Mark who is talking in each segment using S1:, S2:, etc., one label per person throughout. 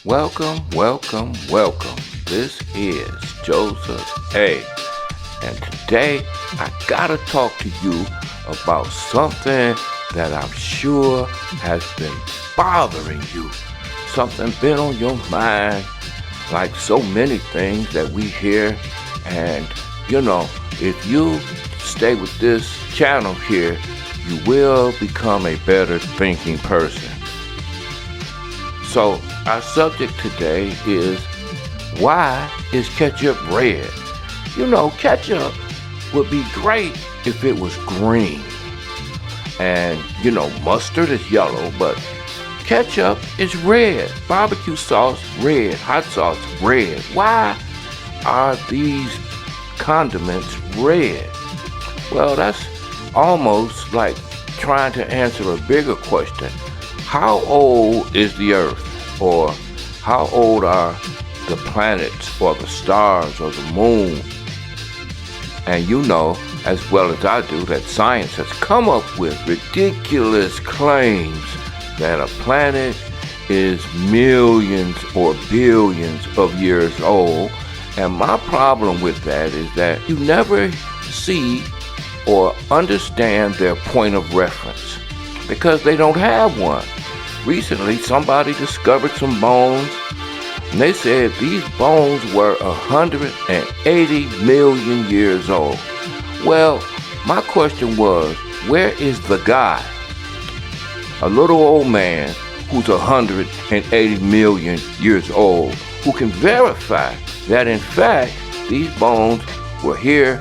S1: Welcome, welcome, welcome. This is Joseph A. And today I gotta talk to you about something that I'm sure has been bothering you. Something been on your mind, like so many things that we hear. And if you stay with this channel here, you will become a better thinking person. So our subject today is, why is ketchup red? Ketchup would be great if it was green. And, mustard is yellow, but ketchup is red. Barbecue sauce, red. Hot sauce, red. Why are these condiments red? Well, that's almost like trying to answer a bigger question. How old is the Earth? Or how old are the planets or the stars or the moon? And you know as well as I do that science has come up with ridiculous claims that a planet is millions or billions of years old. And my problem with that is that you never see or understand their point of reference because they don't have one. Recently, somebody discovered some bones, and they said these bones were 180 million years old. Well, my question was, where is the guy? A little old man who's 180 million years old, who can verify that in fact these bones were here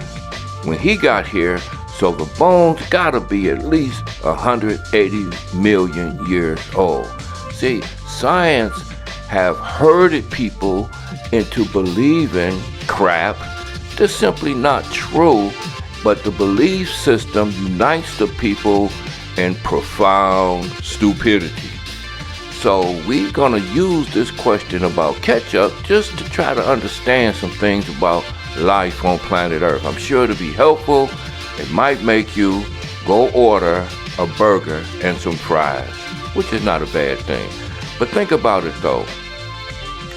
S1: when he got here, so the bones gotta be at least 180 million years old. See, science have herded people into believing crap that's simply not true, but the belief system unites the people in profound stupidity. So we're gonna use this question about ketchup just to try to understand some things about life on planet Earth. I'm sure it'll be helpful. It might make you go order a burger and some fries, which is not a bad thing. But think about it though.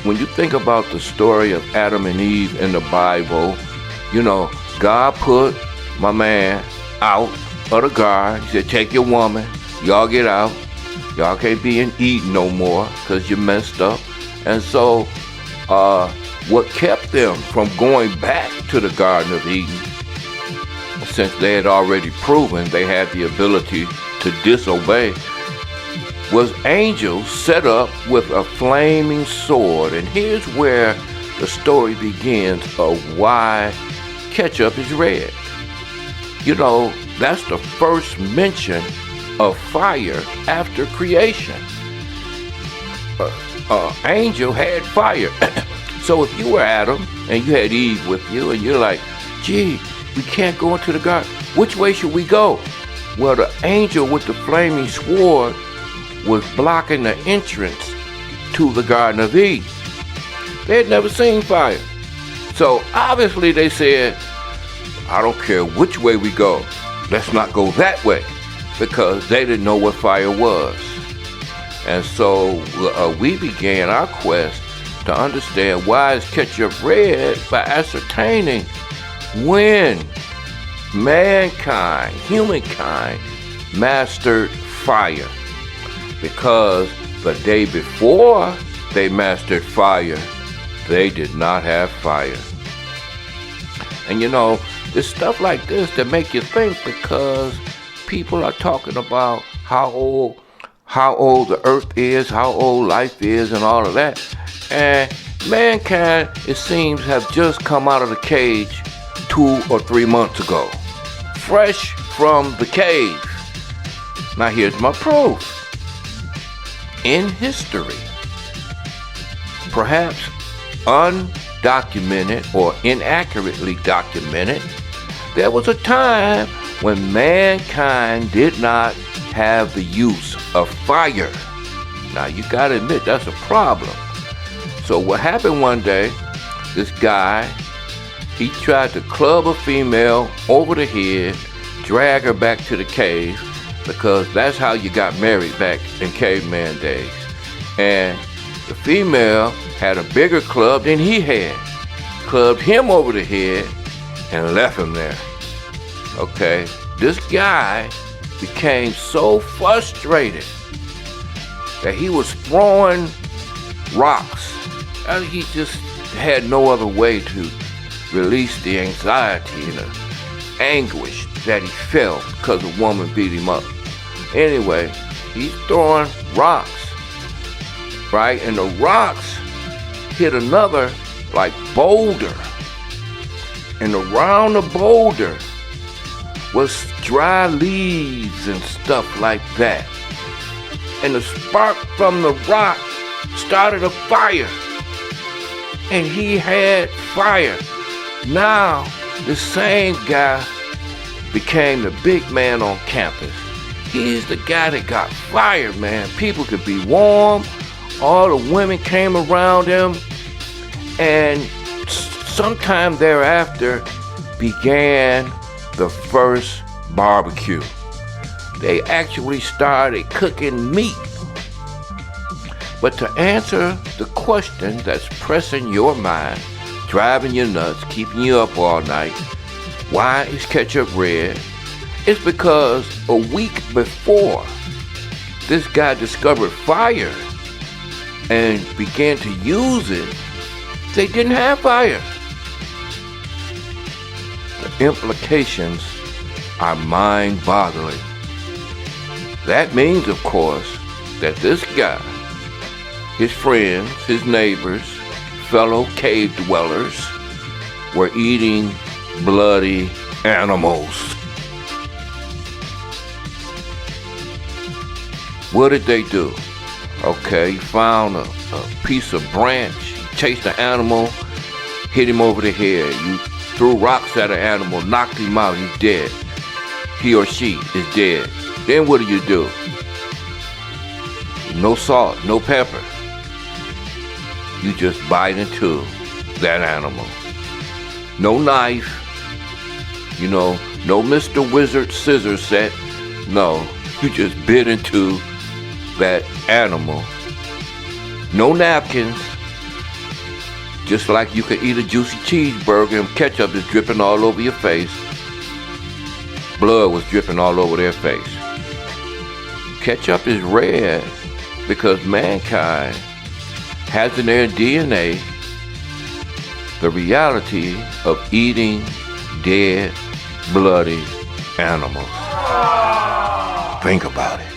S1: When you think about the story of Adam and Eve in the Bible, God put my man out of the garden. He said, take your woman, y'all get out. Y'all can't be in Eden no more because you messed up. And so what kept them from going back to the Garden of Eden, since they had already proven they had the ability to disobey, was angels set up with a flaming sword. And here's where the story begins of why ketchup is red. That's the first mention of fire after creation. Angel had fire. So if you were Adam and you had Eve with you and you're like, gee, we can't go into the garden, which way should we go? Well, the angel with the flaming sword was blocking the entrance to the Garden of Eden. They had never seen fire. So obviously they said, I don't care which way we go, let's not go that way, because they didn't know what fire was. And so we began our quest to understand why is ketchup red by ascertaining when humankind, mastered fire. Because the day before they mastered fire, they did not have fire. And there's stuff like this that make you think, because people are talking about how old the earth is, how old life is, and all of that. And mankind, it seems, have just come out of the cage 2 or 3 months ago, fresh from the cave. Now here's my proof. In history, perhaps undocumented or inaccurately documented, there was a time when mankind did not have the use of fire. Now you gotta admit that's a problem. So what happened one day, this guy, he tried to club a female over the head, drag her back to the cave, because that's how you got married back in caveman days. And The female had a bigger club than he had, clubbed him over the head and left him there. Okay, this guy became so frustrated that he was throwing rocks. He just had no other way to release the anxiety and the anguish that he felt because a woman beat him up. Anyway, he's throwing rocks, right? And the rocks hit another like boulder. And around the boulder was dry leaves and stuff like that. And the spark from the rock started a fire. And he had fire. Now, the same guy became the big man on campus. He's the guy that got fired, man. People could be warm. All the women came around him. And sometime thereafter began the first barbecue. They actually started cooking meat. But to answer the question that's pressing your mind, driving you nuts, keeping you up all night, why is ketchup red? It's because a week before, this guy discovered fire and began to use it. They didn't have fire. The implications are mind-boggling. That means, of course, that this guy, his friends, his neighbors, fellow cave dwellers were eating bloody animals. What did they do? Okay, he found a piece of branch, he chased the animal, hit him over the head. You threw rocks at an animal, knocked him out, he's dead. He or she is dead. Then what do? No salt, no pepper. You just bite into that animal. No knife, no Mr. Wizard scissor set. No, you just bit into that animal. No napkins. Just like you could eat a juicy cheeseburger and ketchup is dripping all over your face. Blood was dripping all over their face. Ketchup is red because mankind has in their DNA the reality of eating dead, bloody animals. Think about it.